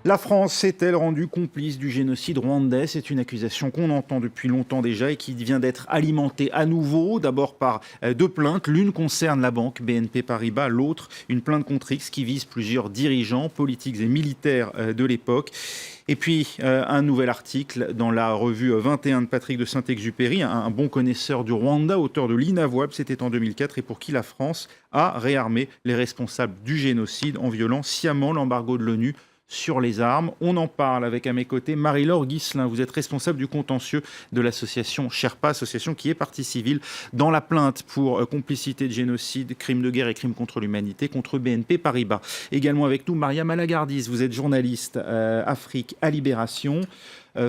La France s'est-elle rendue complice du génocide rwandais? C'est une accusation qu'on entend depuis longtemps déjà et qui vient d'être alimentée à nouveau, d'abord par deux plaintes. L'une concerne la banque BNP Paribas, l'autre une plainte contre X qui vise plusieurs dirigeants politiques et militaires de l'époque. Et puis, un nouvel article dans la revue 21 de Patrick de Saint-Exupéry, un bon connaisseur du Rwanda, auteur de l'Inavouable, c'était en 2004, et pour qui la France a réarmé les responsables du génocide en violant sciemment l'embargo de l'ONU sur les armes. On en parle avec à mes côtés Marie-Laure Ghislain. Vous êtes responsable du contentieux de l'association Sherpa, association qui est partie civile dans la plainte pour complicité de génocide, crimes de guerre et crimes contre l'humanité contre BNP Paribas. Également avec nous Maria Malagardis, vous êtes journaliste Afrique à Libération.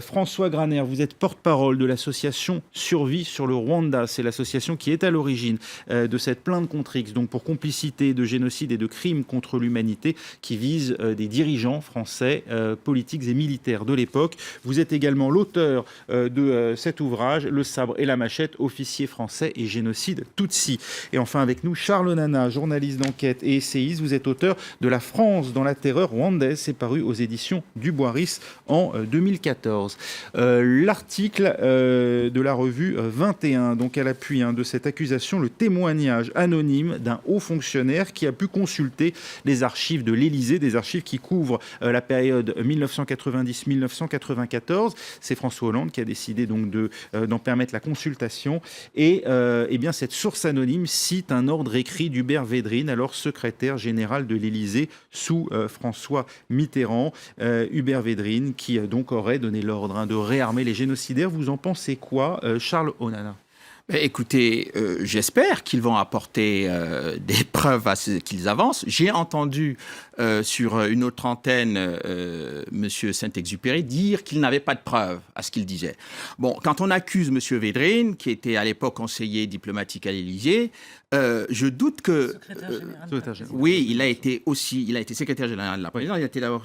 François Graner, vous êtes porte-parole de l'association Survie sur le Rwanda. C'est l'association qui est à l'origine de cette plainte contre X, donc pour complicité de génocide et de crimes contre l'humanité qui vise des dirigeants français, politiques et militaires de l'époque. Vous êtes également l'auteur de cet ouvrage, Le sabre et la machette, officier français et génocide Tutsi. Et enfin avec nous, Charles Onana, journaliste d'enquête et essayiste. Vous êtes auteur de La France dans la terreur rwandaise. C'est paru aux éditions du Boiris en 2014. L'article de la revue 21, donc à l'appui de cette accusation, le témoignage anonyme d'un haut fonctionnaire qui a pu consulter les archives de l'Élysée, des archives qui couvrent la période 1990-1994. C'est François Hollande qui a décidé donc d'en permettre la consultation. Et bien cette source anonyme cite un ordre écrit d'Hubert Védrine, alors secrétaire général de l'Élysée sous François Mitterrand. Hubert Védrine qui donc aurait donné l'ordre de réarmer les génocidaires. Vous en pensez quoi, Charles Onana? Écoutez, j'espère qu'ils vont apporter des preuves à ce qu'ils avancent. J'ai entendu sur une autre antenne Monsieur Saint-Exupéry dire qu'il n'avait pas de preuves à ce qu'il disait. Bon, quand on accuse Monsieur Védrine, qui était à l'époque conseiller diplomatique à l'Élysée, je doute que... Secrétaire général. Oui, il a été secrétaire général de la présidence, il a été d'abord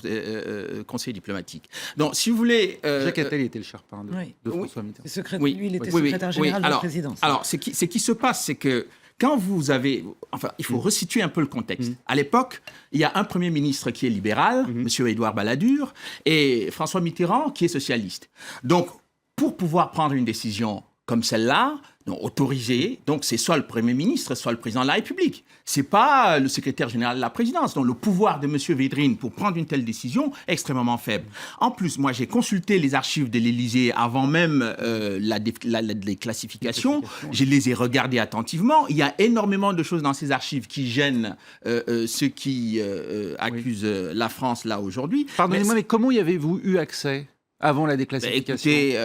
conseiller diplomatique. Donc, si vous voulez... Jacques Attali était le Sherpa de François Mitterrand. Lui, il était secrétaire général de la présidence. Alors, ce qui se passe, c'est que quand vous avez... Enfin, il faut resituer un peu le contexte. À l'époque, il y a un Premier ministre qui est libéral, M. Édouard Balladur, et François Mitterrand qui est socialiste. Donc, pour pouvoir prendre une décision comme celle-là, autorisée, donc c'est soit le Premier ministre, soit le Président de la République. C'est pas le secrétaire général de la présidence. Donc le pouvoir de M. Védrine pour prendre une telle décision est extrêmement faible. En plus, moi j'ai consulté les archives de l'Élysée avant même la déclassification. Je les ai regardées attentivement. Il y a énormément de choses dans ces archives qui gênent ceux qui accusent la France là aujourd'hui. Pardonnez-moi, mais comment y avez-vous eu accès avant la déclassification? Écoutez,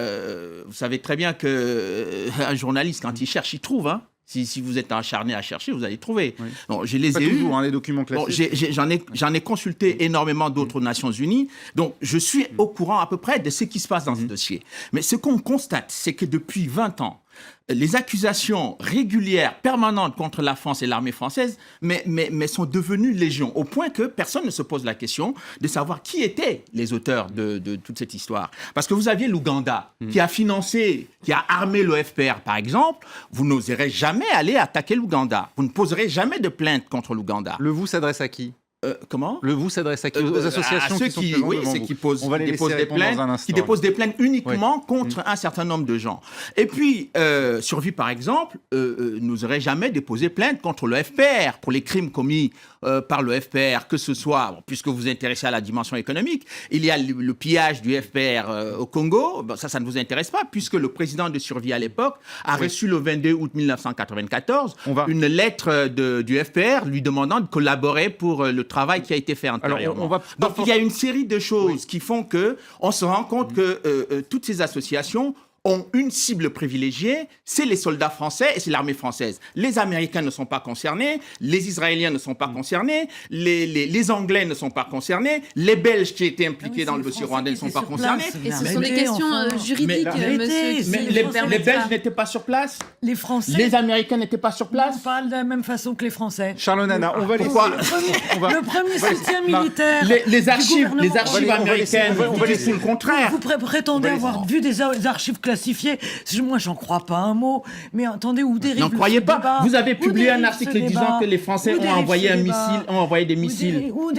vous savez très bien qu'un journaliste, quand il cherche, il trouve. Hein. Si vous êtes acharné à chercher, vous allez trouver. Oui. Donc, je les pas ai toujours, eus. Les documents classés. J'en ai consulté énormément d'autres Nations Unies. Donc, je suis au courant à peu près de ce qui se passe dans ce dossier. Mais ce qu'on constate, c'est que depuis 20 ans, les accusations régulières, permanentes contre la France et l'armée française, mais sont devenues légion, au point que personne ne se pose la question de savoir qui étaient les auteurs de toute cette histoire. Parce que vous aviez l'Ouganda qui a financé, qui a armé le FPR, par exemple. Vous n'oserez jamais aller attaquer l'Ouganda. Vous ne poserez jamais de plainte contre l'Ouganda. Le vous s'adresse à qui? Comment? Le vous s'adresse à qui? Aux associations ceux qui sont oui, c'est qui déposent des plaintes uniquement contre un certain nombre de gens. Et puis, Survie, par exemple, n'oserait jamais déposer plainte contre le FPR pour les crimes commis par le FPR, que ce soit, puisque vous vous intéressez à la dimension économique, il y a le pillage du FPR au Congo, ça ne vous intéresse pas, puisque le président de Survie à l'époque a reçu le 22 août 1994 une lettre du FPR lui demandant de collaborer pour le travail qui a été fait antérieurement. Donc il y a une série de choses qui font qu'on se rend compte que toutes ces associations ont une cible privilégiée, c'est les soldats français et c'est l'armée française. Les Américains ne sont pas concernés, les Israéliens ne sont pas concernés, les Anglais ne sont pas concernés, les Belges qui étaient impliqués dans le dossier rwandais ne sont pas concernés. Et ce sont des questions juridiques, monsieur. Les Belges n'étaient pas sur place, les Français, les Américains n'étaient pas sur place. Pas de la même façon que les Français. Charles Onana, on va laisser... Le premier soutien militaire. Les archives américaines, on va laisser le contraire. Vous prétendez avoir vu des archives classées déclassifié. Moi, j'en crois pas un mot. Mais attendez, où dérive n'en croyez pas. débat? Vous avez publié un article disant que les Français ont envoyé des missiles. Où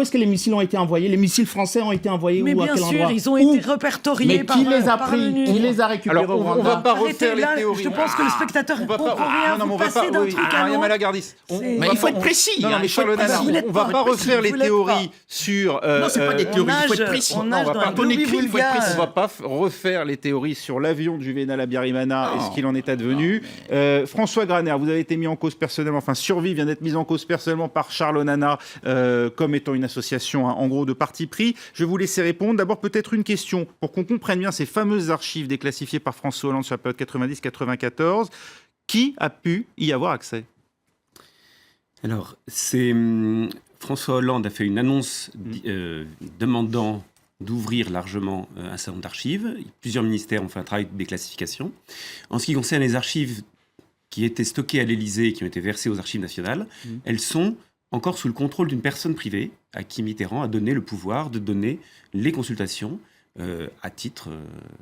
est-ce que les missiles ont été envoyés? Les missiles français ont été envoyés où? À quel endroit? Ils ont été répertoriés par qui les a pris? Qui les a récupérés? Alors, on ne va pas refaire les théories. Je pense que le spectateur ne comprend rien. Vous passez d'un truc à l'autre. Mais il faut être précis. Non, mais Charles Nana, on ne va pas refaire les théories sur... Non, ce n'est pas des théories, il faut être précis. On ne va pas refaire les théories sur l'avion de Juvénal Habyarimana et ce qu'il en est advenu. François Graner, vous avez été mis en cause personnellement, enfin Survie vient d'être mise en cause personnellement par Charles Nana comme étant une association en gros de parti pris. Je vais vous laisser répondre. D'abord peut-être une question pour qu'on comprenne bien ces fameuses archives déclassifiées par François Hollande sur la période 90-94. Qui a pu y avoir accès? Alors, François Hollande a fait une annonce demandant d'ouvrir largement un certain nombre d'archives. Plusieurs ministères ont fait un travail de déclassification. En ce qui concerne les archives qui étaient stockées à l'Élysée et qui ont été versées aux archives nationales, elles sont encore sous le contrôle d'une personne privée à qui Mitterrand a donné le pouvoir de donner les consultations à titre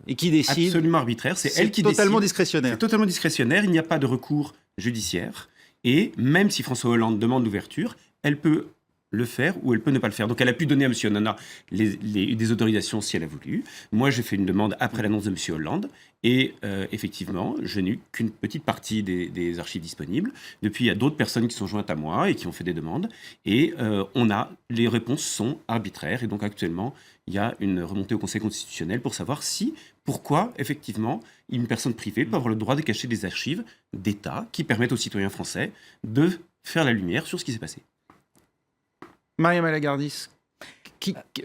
et qui décide absolument arbitraire. C'est elle qui décide. Totalement discrétionnaire. C'est totalement discrétionnaire. Il n'y a pas de recours judiciaire. Et même si François Hollande demande l'ouverture, elle peut le faire ou elle peut ne pas le faire. Donc elle a pu donner à M. Nana des autorisations si elle a voulu. Moi, j'ai fait une demande après l'annonce de M. Hollande. Et effectivement, je n'ai eu qu'une petite partie des archives disponibles. Depuis, il y a d'autres personnes qui sont jointes à moi et qui ont fait des demandes. Et les réponses sont arbitraires. Et donc actuellement, il y a une remontée au Conseil constitutionnel pour savoir pourquoi, effectivement, une personne privée peut avoir le droit de cacher des archives d'État qui permettent aux citoyens français de faire la lumière sur ce qui s'est passé. Mariama Lagardis,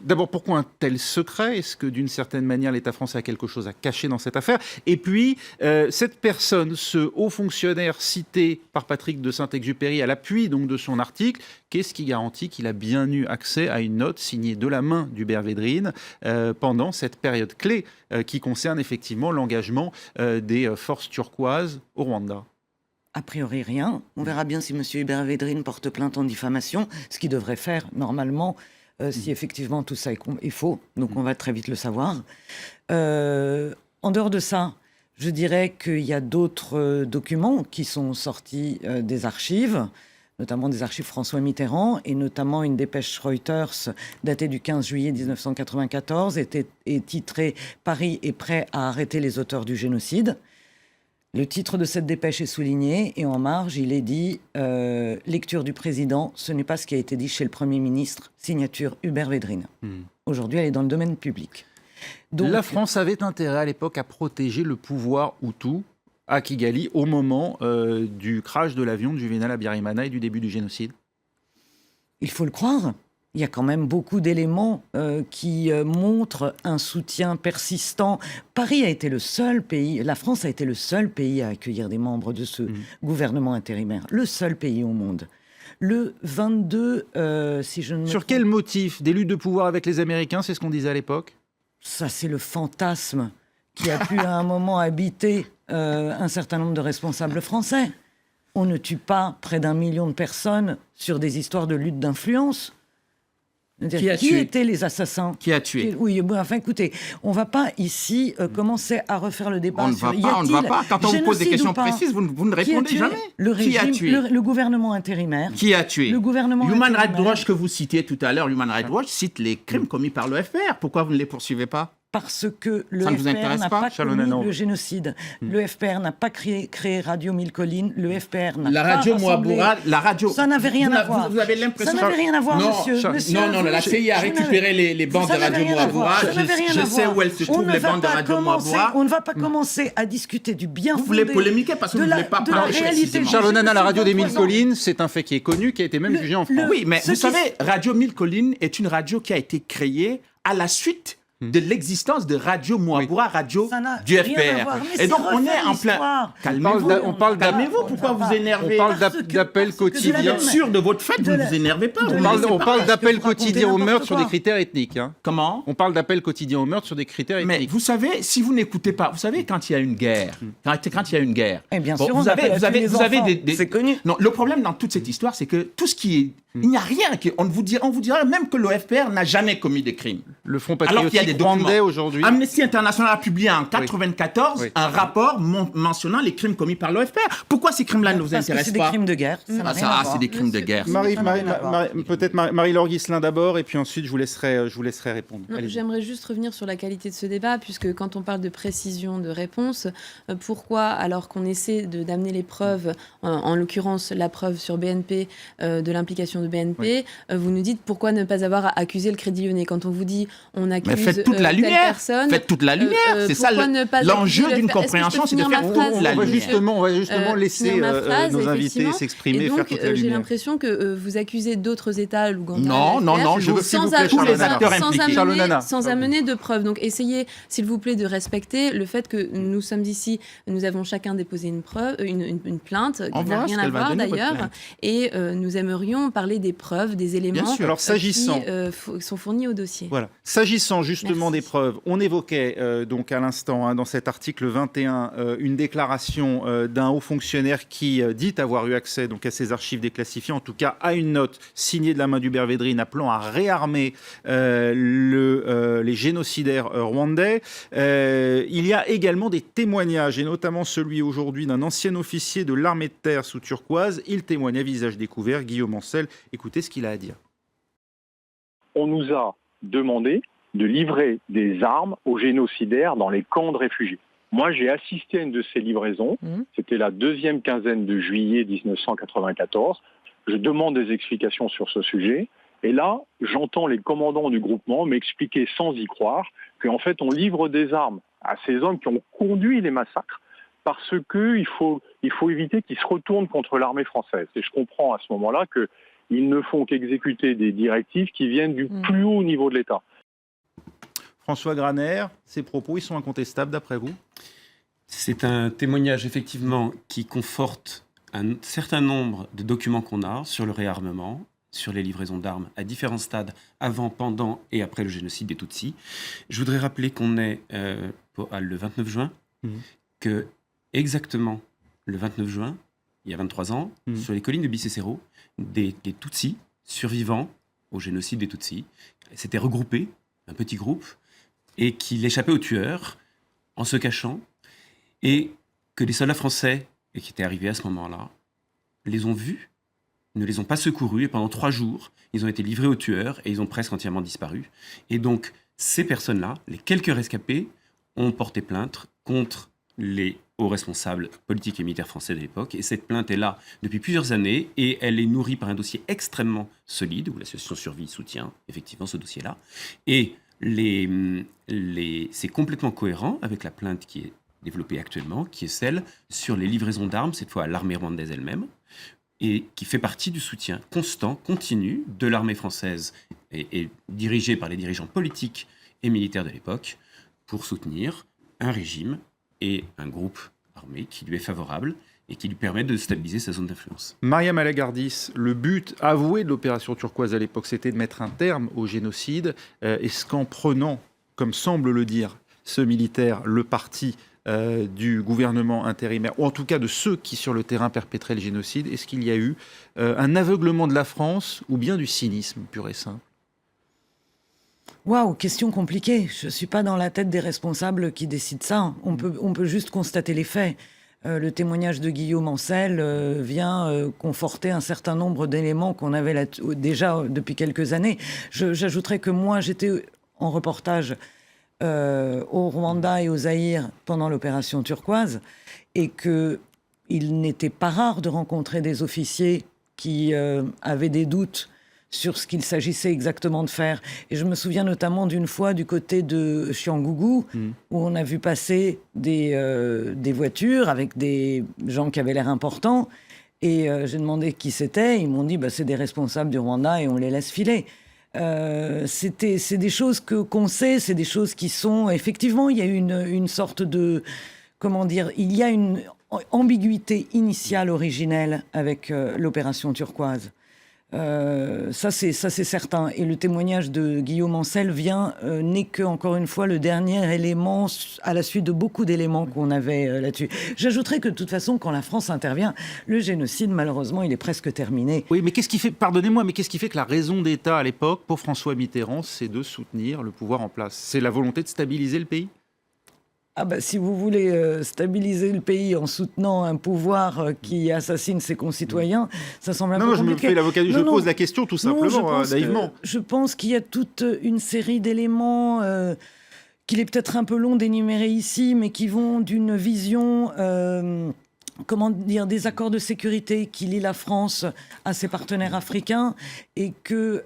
d'abord, pourquoi un tel secret? Est-ce que, d'une certaine manière, l'État français a quelque chose à cacher dans cette affaire? Et puis, cette personne, ce haut fonctionnaire cité par Patrick de Saint-Exupéry à l'appui donc de son article, qu'est-ce qui garantit qu'il a bien eu accès à une note signée de la main d'Hubert Védrine pendant cette période clé qui concerne effectivement l'engagement des forces turquoises au Rwanda? A priori, rien. On verra bien si M. Hubert Védrine porte plainte en diffamation, ce qu'il devrait faire normalement. Si effectivement tout ça est faux, donc on va très vite le savoir. En dehors de ça, je dirais qu'il y a d'autres documents qui sont sortis des archives, notamment des archives François Mitterrand, et notamment une dépêche Reuters datée du 15 juillet 1994, et titrée « Paris est prêt à arrêter les auteurs du génocide ». Le titre de cette dépêche est souligné et en marge, il est dit lecture du président, ce n'est pas ce qui a été dit chez le Premier ministre, signature Hubert Védrine. Aujourd'hui, elle est dans le domaine public. Donc, la France avait intérêt à l'époque à protéger le pouvoir Hutu à Kigali au moment du crash de l'avion de Juvénal Habyarimana et du début du génocide. Il faut le croire. Il y a quand même beaucoup d'éléments qui montrent un soutien persistant. Paris a été le seul pays, la France a été le seul pays à accueillir des membres de ce gouvernement intérimaire. Le seul pays au monde. Le 22, si je ne me Sur trompe... quel motif? Des luttes de pouvoir avec les Américains, c'est ce qu'on disait à l'époque? Ça, c'est le fantasme qui a pu à un moment habiter un certain nombre de responsables français. On ne tue pas près d'1 million de personnes sur des histoires de lutte d'influence. Qui étaient les assassins? Qui a tué? Oui, enfin écoutez, on ne va pas ici commencer à refaire le débat on sur on ne va pas. Quand on vous pose des questions précises, vous ne répondez jamais. Qui a tué? Le gouvernement intérimaire. Qui a tué? Le gouvernement Human intérimaire. Rights Watch que vous citiez tout à l'heure, Human Rights Watch cite les crimes commis par le FPR. Pourquoi vous ne les poursuivez pas? Parce que le Ça ne vous FPR intéresse n'a pas, pas commis le génocide. Le FPR n'a pas créé Radio Mille Collines. Le FPR n'a la pas radio rassemblé... Mouaboura, la radio... Ça n'avait rien à voir. Vous avez l'impression... Ça n'avait rien à voir, monsieur. Non, la CIA a récupéré les bandes de Radio Mouaboura. Je sais où elles se trouvent, les bandes de Radio Mouaboura. On ne va pas commencer à discuter du bien fondé... Vous voulez polémiquer parce que vous ne voulez pas parler précisément. Charles Nana, la radio des Mille Collines, c'est un fait qui est connu, qui a été même jugé en France. Oui, mais vous savez, Radio Mille Collines est une radio qui a été créée à la suite de l'existence de Radio Mouaboura, radio du FPR. Et donc on est en plein... Calmez-vous, pourquoi vous énervez? On parle d'appels quotidiens. Bien sûr de votre fait, vous ne vous énervez pas. On parle d'appels quotidiens au meurtre sur des critères ethniques. Comment? On parle d'appels quotidiens au meurtre sur des critères ethniques. Mais vous savez, si vous n'écoutez pas, vous savez quand il y a une guerre, quand il y a une guerre, bien sûr, vous avez des... C'est connu. Non, le problème dans toute cette histoire, c'est que tout ce qui est... Il n'y a rien, on vous dira même que le FPR n'a jamais commis des crimes. Le Front patriotique des documents. rwandais aujourd'hui. Amnesty International a publié en 1994 un rapport mentionnant les crimes commis par l'OFPR. Pourquoi ces crimes-là ne vous intéressent pas? C'est des crimes de guerre. C'est des crimes de guerre. Peut-être Marie-Laure Ghislain d'abord, et puis ensuite je vous laisserai répondre. J'aimerais juste revenir sur la qualité de ce débat, puisque quand on parle de précision de réponse, pourquoi, alors qu'on essaie d'amener les preuves, en l'occurrence la preuve sur BNP, de l'implication de BNP, vous nous dites pourquoi ne pas avoir accusé le Crédit Lyonnais? Quand on vous dit on accuse faites toute la lumière. personne, faites toute la lumière. C'est ça l'enjeu d'une compréhension, c'est de faire toute la lumière. On va justement laisser nos invités s'exprimer et faire toute la lumière. J'ai l'impression que vous accusez d'autres États, l'Ouganda, non, je veux tous les acteurs impliqués. Sans amener de preuves. Donc essayez, s'il vous plaît, de respecter le fait que nous sommes ici, nous avons chacun déposé une plainte, qui n'a rien à voir d'ailleurs, et nous aimerions parler des preuves, des éléments qui sont fournis au dossier. Voilà. S'agissant justement des preuves, on évoquait donc à l'instant, dans cet article 21, une déclaration d'un haut fonctionnaire qui dit avoir eu accès donc à ces archives déclassifiées, en tout cas à une note signée de la main d'Hubert Védrine appelant à réarmer les génocidaires rwandais. Il y a également des témoignages, et notamment celui aujourd'hui d'un ancien officier de l'armée de terre sous turquoise. Il témoigne à visage découvert, Guillaume Ancel. Écoutez ce qu'il a à dire. On nous a demandé de livrer des armes aux génocidaires dans les camps de réfugiés. Moi, j'ai assisté à une de ces livraisons. C'était la deuxième quinzaine de juillet 1994. Je demande des explications sur ce sujet. Et là, j'entends les commandants du groupement m'expliquer sans y croire qu'en fait, on livre des armes à ces hommes qui ont conduit les massacres parce qu'il faut éviter qu'ils se retournent contre l'armée française. Et je comprends à ce moment-là qu'ils ne font qu'exécuter des directives qui viennent du plus haut niveau de l'État. François Graner, ces propos, ils sont incontestables d'après vous? C'est un témoignage effectivement qui conforte un certain nombre de documents qu'on a sur le réarmement, sur les livraisons d'armes à différents stades, avant, pendant et après le génocide des Tutsis. Je voudrais rappeler qu'on est le 29 juin, que exactement le 29 juin, il y a 23 ans, sur les collines de Bicécero, des Tutsis survivants au génocide des Tutsis s'étaient regroupés, un petit groupe, et qu'il échappait aux tueurs en se cachant, et que les soldats français, et qui étaient arrivés à ce moment-là, les ont vus, ne les ont pas secourus, et pendant 3 jours, ils ont été livrés aux tueurs, et ils ont presque entièrement disparu. Et donc, ces personnes-là, les quelques rescapés, ont porté plainte contre les hauts responsables politiques et militaires français de l'époque, et cette plainte est là depuis plusieurs années, et elle est nourrie par un dossier extrêmement solide, où l'association Survie soutient effectivement ce dossier-là, et c'est complètement cohérent avec la plainte qui est développée actuellement, qui est celle sur les livraisons d'armes, cette fois à l'armée rwandaise elle-même, et qui fait partie du soutien constant, continu de l'armée française et dirigée par les dirigeants politiques et militaires de l'époque pour soutenir un régime et un groupe armé qui lui est favorable et qui lui permet de stabiliser sa zone d'influence. Maria Malagardis, le but avoué de l'opération turquoise à l'époque, c'était de mettre un terme au génocide. Est-ce qu'en prenant, comme semble le dire ce militaire, le parti du gouvernement intérimaire, ou en tout cas de ceux qui sur le terrain perpétraient le génocide, est-ce qu'il y a eu un aveuglement de la France ou bien du cynisme pur et simple? Waouh, question compliquée. Je ne suis pas dans la tête des responsables qui décident ça. On peut juste constater les faits. Le témoignage de Guillaume Ancel vient conforter un certain nombre d'éléments qu'on avait déjà depuis quelques années. J'ajouterais que moi, j'étais en reportage au Rwanda et au Zaïre pendant l'opération turquoise, et qu'il n'était pas rare de rencontrer des officiers qui avaient des doutes sur ce qu'il s'agissait exactement de faire. Et je me souviens notamment d'une fois du côté de Chiangougou, où on a vu passer des voitures avec des gens qui avaient l'air importants, et j'ai demandé qui c'était. Ils m'ont dit c'est des responsables du Rwanda et on les laisse filer. C'est des choses qu'on sait, c'est des choses qui sont... Effectivement, il y a une sorte de... Comment dire? Il y a une ambiguïté initiale, originelle, avec l'opération turquoise. Ça c'est certain. Et le témoignage de Guillaume Ancel n'est que, encore une fois, le dernier élément à la suite de beaucoup d'éléments qu'on avait là-dessus. J'ajouterais que de toute façon, quand la France intervient, le génocide, malheureusement, il est presque terminé. Oui, mais qu'est-ce qui fait, pardonnez-moi, mais qu'est-ce qui fait que la raison d'État à l'époque, pour François Mitterrand, c'est de soutenir le pouvoir en place? C'est la volonté de stabiliser le pays? Ah bah, si vous voulez stabiliser le pays en soutenant un pouvoir qui assassine ses concitoyens, ça semble un peu compliqué. Non, je me fais l'avocat, je pose la question tout simplement, naïvement. Je pense qu'il y a toute une série d'éléments qu'il est peut-être un peu long d'énumérer ici, mais qui vont d'une vision... des accords de sécurité qui lient la France à ses partenaires africains, et que,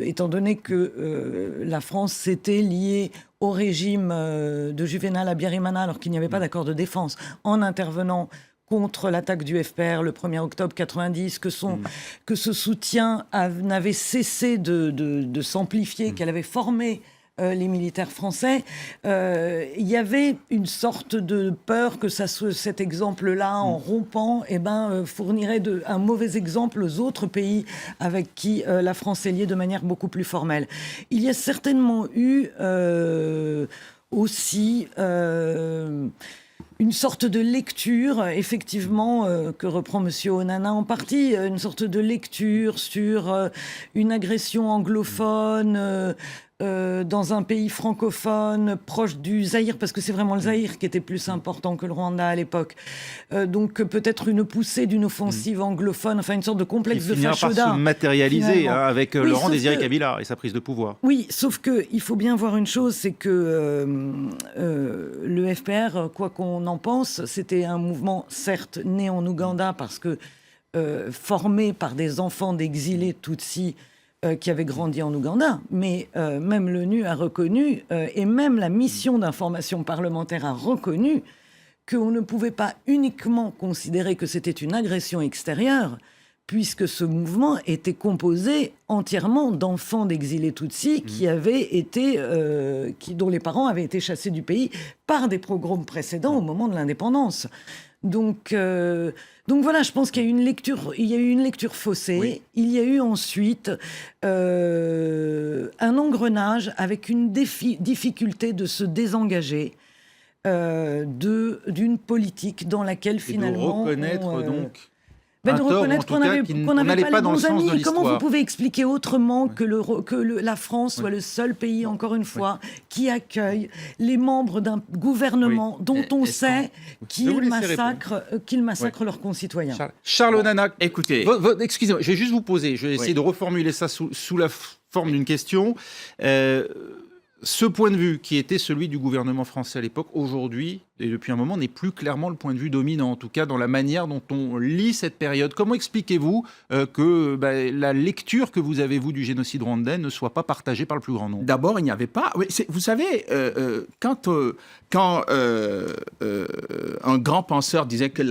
étant donné que la France s'était liée au régime de Juvénal à Biarimana, alors qu'il n'y avait pas d'accord de défense, en intervenant contre l'attaque du FPR le 1er octobre 90, que ce soutien n'avait cessé de s'amplifier, qu'elle avait formé les militaires français, il y avait une sorte de peur que cet exemple-là, en rompant, fournirait un mauvais exemple aux autres pays avec qui la France est liée de manière beaucoup plus formelle. Il y a certainement eu aussi... une sorte de lecture, effectivement, que reprend M. Onana en partie, une sorte de lecture sur une agression anglophone dans un pays francophone proche du Zaïre, parce que c'est vraiment le Zaïre qui était plus important que le Rwanda à l'époque. Donc peut-être une poussée d'une offensive anglophone, enfin une sorte de complexe de Fachoda. Qui finira par se matérialiser avec Laurent Désiré Kabila et sa prise de pouvoir. Oui, sauf qu'il faut bien voir une chose, c'est que le FPR, quoi qu'on en pense, c'était un mouvement certes né en Ouganda parce que formé par des enfants d'exilés Tutsis qui avaient grandi en Ouganda, mais même l'ONU a reconnu, et même la mission d'information parlementaire a reconnu, qu'on ne pouvait pas uniquement considérer que c'était une agression extérieure, puisque ce mouvement était composé entièrement d'enfants d'exilés Tutsis dont les parents avaient été chassés du pays par des pogroms précédents au moment de l'indépendance. Donc voilà, je pense qu'il y a eu une lecture faussée. Oui. Il y a eu ensuite un engrenage avec une difficulté de se désengager d'une politique dans laquelle finalement... Et de reconnaître donc... de reconnaître qu'on n'avait pas les bons amis. Comment vous pouvez expliquer autrement que la France soit le seul pays, encore une fois, qui accueille les membres d'un gouvernement dont on sait qu'ils massacrent leurs concitoyens? Charles Onana, écoutez... Excusez-moi, je vais juste vous poser, je vais essayer de reformuler ça sous la forme d'une question. Ce point de vue, qui était celui du gouvernement français à l'époque, aujourd'hui, et depuis un moment, n'est plus clairement le point de vue dominant, en tout cas dans la manière dont on lit cette période. Comment expliquez-vous que la lecture que vous avez, vous, du génocide rwandais ne soit pas partagée par le plus grand nombre? D'abord, il n'y avait pas... Oui, vous savez, quand un grand penseur disait que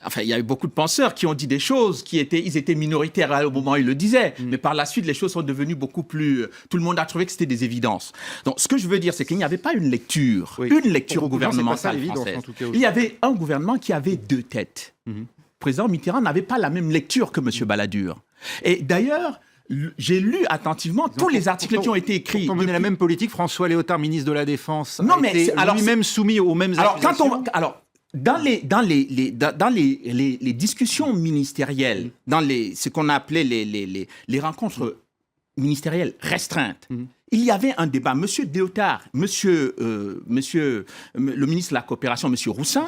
enfin, il y a eu beaucoup de penseurs qui ont dit des choses ils étaient minoritaires au moment où ils le disaient, mais par la suite, les choses sont devenues beaucoup plus... Tout le monde a trouvé que c'était des évidences. Donc, ce que je veux dire, c'est qu'il n'y avait pas une lecture gouvernementale française. Il y avait un gouvernement qui avait deux têtes. Le président Mitterrand n'avait pas la même lecture que M. Balladur. Et d'ailleurs... J'ai lu attentivement tous les articles qui ont été écrits. Pour mener la même politique, François Léotard, ministre de la Défense, a été lui-même soumis aux mêmes accusations. Dans les discussions ministérielles, dans ce qu'on appelait les rencontres ministérielles restreintes, il y avait un débat. Monsieur Léotard, le ministre de la Coopération, Monsieur Roussin,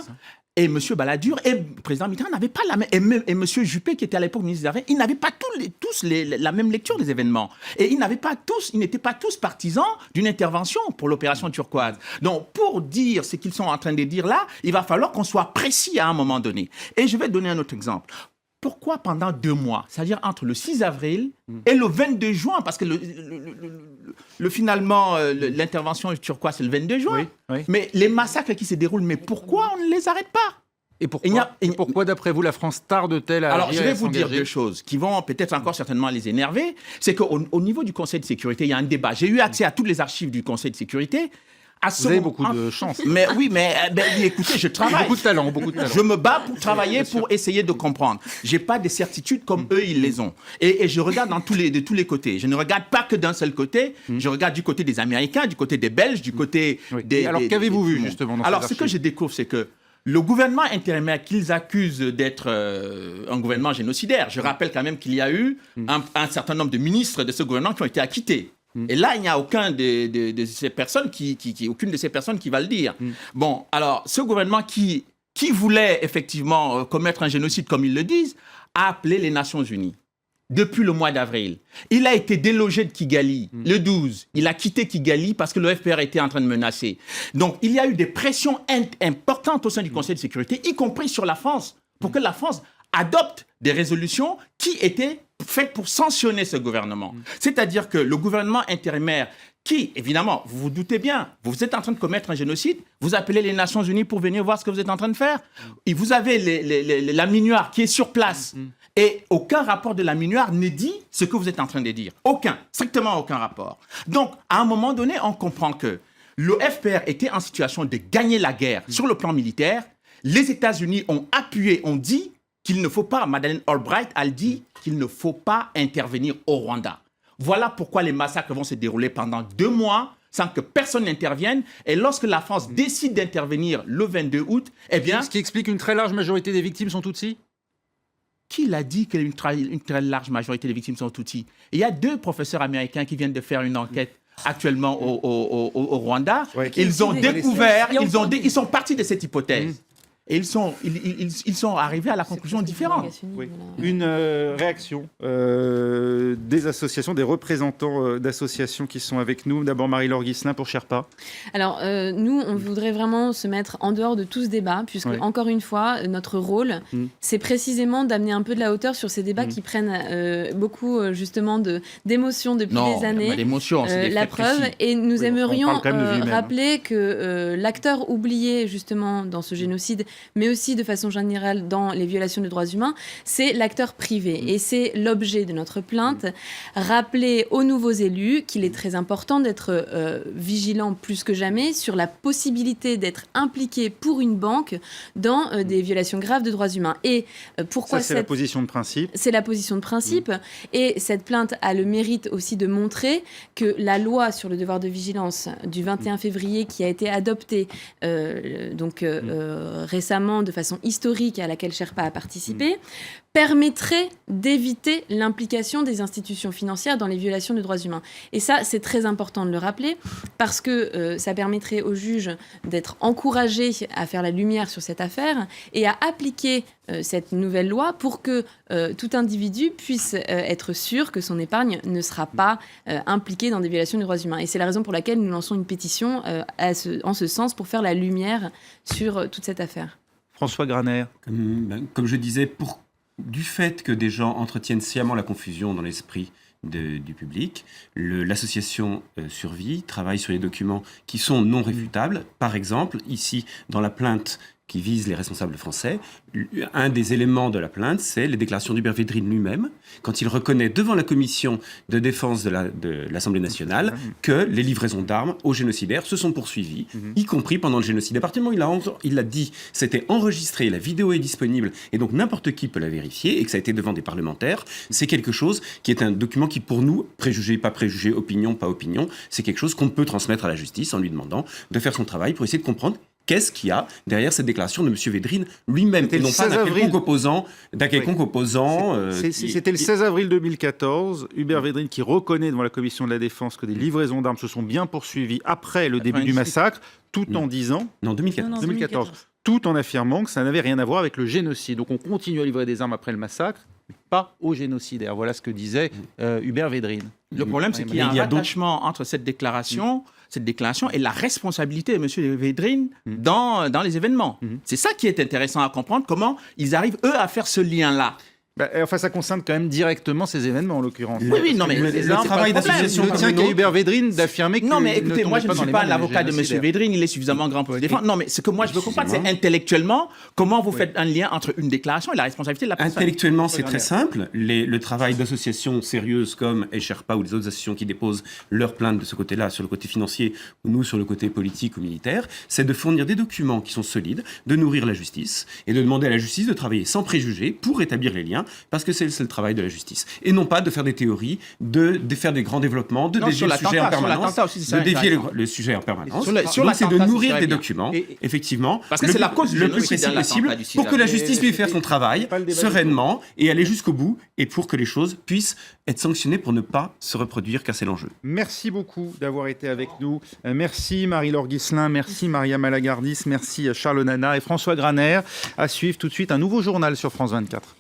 et M. Balladur et le président Mitterrand n'avaient pas la même... Et M. Juppé, qui était à l'époque ministre des Affaires, ils n'avaient pas tous la même lecture des événements. Et ils n'étaient pas tous partisans d'une intervention pour l'opération turquoise. Donc, pour dire ce qu'ils sont en train de dire là, il va falloir qu'on soit précis à un moment donné. Et je vais donner un autre exemple. Pourquoi pendant 2 mois, c'est-à-dire entre le 6 avril et le 22 juin, parce que finalement, l'intervention turquoise, c'est le 22 juin, mais les massacres qui se déroulent, mais pourquoi on ne les arrête pas? Et pourquoi, d'après vous, la France tarde-t-elle à Alors, je vais vous dire 2 choses qui vont peut-être encore certainement les énerver. C'est qu'au niveau du Conseil de sécurité, il y a un débat. J'ai eu accès à toutes les archives du Conseil de sécurité. Vous avez beaucoup de chance. Mais oui, écoutez, je travaille. Beaucoup de talent, beaucoup de talent. Je me bats pour travailler, pour essayer de comprendre. J'ai pas des certitudes comme eux, ils les ont. Et je regarde de tous les côtés. Je ne regarde pas que d'un seul côté. Je regarde du côté des Américains, du côté des Belges, du côté des... Alors, qu'avez-vous vu, justement, dans Alors, cette ce que archive je découvre, c'est que le gouvernement intérimaire qu'ils accusent d'être un gouvernement génocidaire, je rappelle quand même qu'il y a eu un certain nombre de ministres de ce gouvernement qui ont été acquittés. Et là, il n'y a aucune de ces personnes qui va le dire. Bon, alors, ce gouvernement qui voulait effectivement commettre un génocide, comme ils le disent, a appelé les Nations Unies depuis le mois d'avril. Il a été délogé de Kigali le 12. Il a quitté Kigali parce que le FPR était en train de menacer. Donc, il y a eu des pressions importantes au sein du Conseil de sécurité, y compris sur la France, pour que la France adopte des résolutions qui étaient faites pour sanctionner ce gouvernement. C'est-à-dire que le gouvernement intérimaire qui, évidemment, vous vous doutez bien, vous êtes en train de commettre un génocide, vous appelez les Nations Unies pour venir voir ce que vous êtes en train de faire. Et vous avez la MINUAR qui est sur place. Et aucun rapport de la MINUAR ne dit ce que vous êtes en train de dire. Aucun, strictement aucun rapport. Donc, à un moment donné, on comprend que le FPR était en situation de gagner la guerre sur le plan militaire. Les États-Unis ont appuyé, ont dit qu'il ne faut pas, Madeleine Albright a dit qu'il ne faut pas intervenir au Rwanda. Voilà pourquoi les massacres vont se dérouler pendant 2 mois sans que personne n'intervienne. Et lorsque la France décide d'intervenir le 22 août, eh bien... Ce qui explique une très large majorité des victimes sont Tutsis ? Qui l'a dit qu'une très large majorité des victimes sont Tutsis? Il y a 2 professeurs américains qui viennent de faire une enquête actuellement au Rwanda. Ouais. Ils ont découvert, ils sont partis de cette hypothèse. Et ils sont arrivés à la conclusion différente. Oui. Une réaction des associations, des représentants d'associations qui sont avec nous. D'abord Marie-Laure Ghislain pour Sherpa. Alors nous, on voudrait vraiment se mettre en dehors de tout ce débat, puisque encore une fois, notre rôle, c'est précisément d'amener un peu de la hauteur sur ces débats qui prennent beaucoup justement d'émotions depuis des années. La preuve. Et nous aimerions rappeler que l'acteur oublié justement dans ce génocide, mais aussi de façon générale dans les violations des droits humains, c'est l'acteur privé. Et c'est l'objet de notre plainte. Rappeler aux nouveaux élus qu'il est très important d'être vigilant plus que jamais sur la possibilité d'être impliqué pour une banque dans des violations graves de droits humains. Et pourquoi c'est la position de principe. C'est la position de principe. Et cette plainte a le mérite aussi de montrer que la loi sur le devoir de vigilance du 21 février qui a été adoptée récemment de façon historique à laquelle Sherpa a participé, permettrait d'éviter l'implication des institutions financières dans les violations de droits humains. Et ça, c'est très important de le rappeler, parce que ça permettrait aux juges d'être encouragés à faire la lumière sur cette affaire et à appliquer cette nouvelle loi pour que tout individu puisse être sûr que son épargne ne sera pas impliquée dans des violations de droits humains. Et c'est la raison pour laquelle nous lançons une pétition en ce sens pour faire la lumière sur toute cette affaire. François Graner. Comme je disais, du fait que des gens entretiennent sciemment la confusion dans l'esprit du public, l'association Survie travaille sur les documents qui sont non réfutables. Par exemple, ici, dans la plainte qui vise les responsables français, un des éléments de la plainte, c'est les déclarations d'Hubert Védrine lui-même, quand il reconnaît devant la commission de défense de l'Assemblée nationale que les livraisons d'armes aux génocidaires se sont poursuivies, y compris pendant le génocide. À partir du moment où il l'a dit, c'était enregistré, la vidéo est disponible, et donc n'importe qui peut la vérifier, et que ça a été devant des parlementaires, c'est quelque chose qui est un document qui, pour nous, préjugé, pas préjugé, opinion, pas opinion, c'est quelque chose qu'on peut transmettre à la justice en lui demandant de faire son travail pour essayer de comprendre qu'est-ce qu'il y a derrière cette déclaration de M. Védrine lui-même, et non pas d'un quelconque opposant. C'était le 16 avril 2014, Hubert Védrine qui reconnaît devant la commission de la défense que des livraisons d'armes se sont bien poursuivies après le début du massacre, tout en disant... Non, 2014. 2014. Tout en affirmant que ça n'avait rien à voir avec le génocide. Donc on continue à livrer des armes après le massacre, mais pas aux génocidaires. Voilà ce que disait Hubert Védrine. Le problème, c'est qu'il y a un rattachement entre cette déclaration et la responsabilité de M. Védrine dans les événements. C'est ça qui est intéressant à comprendre, comment ils arrivent, eux, à faire ce lien-là. Enfin, ça concerne quand même directement ces événements, en l'occurrence. Oui, non, mais le travail d'association ne tient qu'à Hubert Védrine d'affirmer que... Non, mais écoutez, moi, je ne suis pas l'avocat de M. Védrine, il est suffisamment grand pour le défendre. Non, mais ce que moi, je veux comprendre, c'est intellectuellement, comment vous faites un lien entre une déclaration et la responsabilité de la personne. Intellectuellement, c'est très simple. Le travail d'associations sérieuses comme Sherpa ou les autres associations qui déposent leurs plaintes de ce côté-là, sur le côté financier, ou nous, sur le côté politique ou militaire, c'est de fournir des documents qui sont solides, de nourrir la justice, et de demander à la justice de travailler sans préjugés pour établir les liens, parce que c'est le travail de la justice. Et non pas de faire des théories, de faire des grands développements, de dévier le sujet en permanence. De dévier le sujet en permanence. Donc c'est de nourrir des documents, effectivement, parce que c'est la cause le plus précis possible, pour que la justice puisse faire son travail sereinement et aller jusqu'au bout, et pour que les choses puissent être sanctionnées pour ne pas se reproduire, car c'est l'enjeu. Merci beaucoup d'avoir été avec nous. Merci Marie-Laure Ghislain, merci Maria Malagardis, merci Charles Nana et François Graner. À suivre tout de suite un nouveau journal sur France 24.